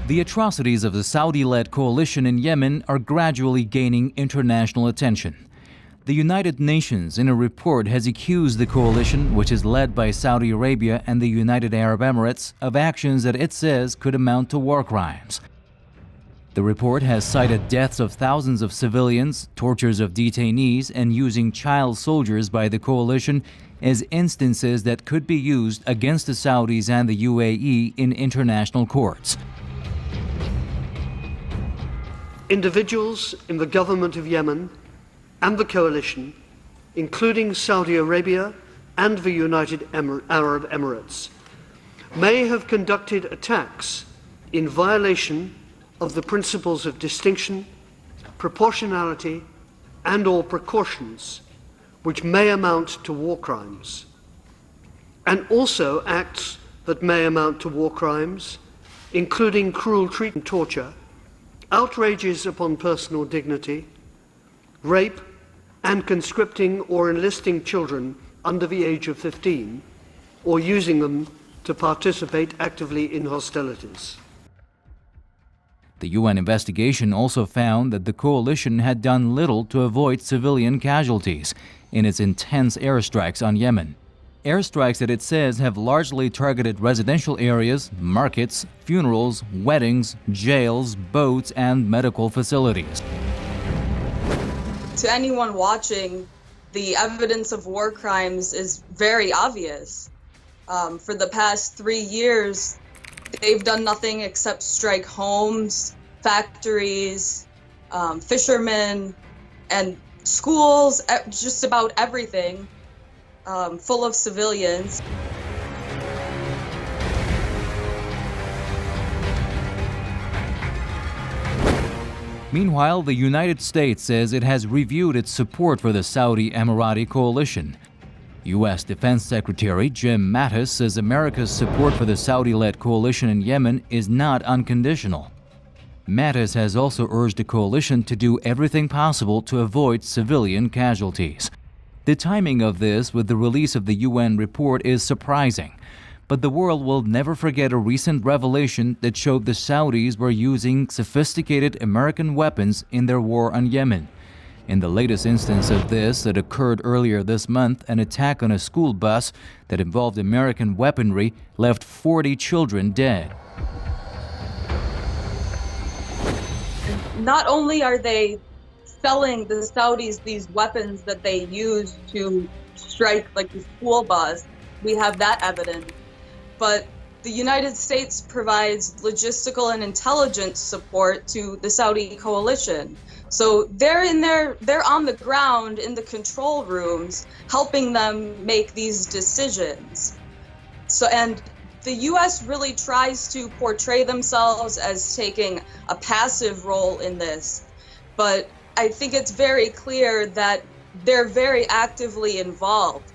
The atrocities of the Saudi-led coalition in Yemen are gradually gaining international attention. The United Nations, in a report, has accused the coalition, which is led by Saudi Arabia and the United Arab Emirates, of actions that it says could amount to war crimes. The report has cited deaths of thousands of civilians, tortures of detainees, and using child soldiers by the coalition as instances that could be used against the Saudis and the UAE in international courts. Individuals in the government of Yemen and the coalition, including Saudi Arabia and the United Arab Emirates, may have conducted attacks in violation of the principles of distinction, proportionality, and/or precautions, which may amount to war crimes, and also acts that may amount to war crimes, including cruel treatment, torture, outrages upon personal dignity, rape, and conscripting or enlisting children under the age of 15, or using them to participate actively in hostilities. The UN investigation also found that the coalition had done little to avoid civilian casualties in its intense airstrikes on Yemen. Airstrikes that it says have largely targeted residential areas, markets, funerals, weddings, jails, boats, and medical facilities. To anyone watching, the evidence of war crimes is very obvious. For the past 3 years, they've done nothing except strike homes, factories, fishermen, and schools, just about everything, full of civilians. Meanwhile, the United States says it has reviewed its support for the Saudi-Emirati coalition. U.S. Defense Secretary Jim Mattis says America's support for the Saudi-led coalition in Yemen is not unconditional. Mattis has also urged the coalition to do everything possible to avoid civilian casualties. The timing of this with the release of the UN report is surprising, but the world will never forget a recent revelation that showed the Saudis were using sophisticated American weapons in their war on Yemen. In the latest instance of this that occurred earlier this month, an attack on a school bus that involved American weaponry left 40 children dead. Not only are they selling the Saudis these weapons that they use to strike like the school bus, we have that evidence, but the United States provides logistical and intelligence support to the Saudi coalition. So they're on the ground in the control rooms, helping them make these decisions. And the U.S. really tries to portray themselves as taking a passive role in this, but I think it's very clear that they're very actively involved.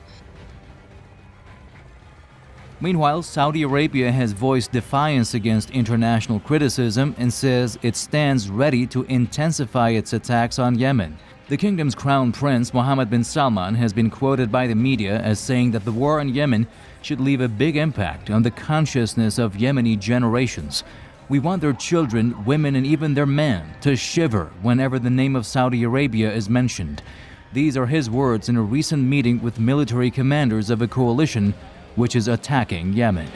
Meanwhile, Saudi Arabia has voiced defiance against international criticism and says it stands ready to intensify its attacks on Yemen. The kingdom's crown prince, Mohammed bin Salman, has been quoted by the media as saying that the war in Yemen should leave a big impact on the consciousness of Yemeni generations. We want their children, women, and even their men to shiver whenever the name of Saudi Arabia is mentioned. These are his words in a recent meeting with military commanders of a coalition which is attacking Yemen.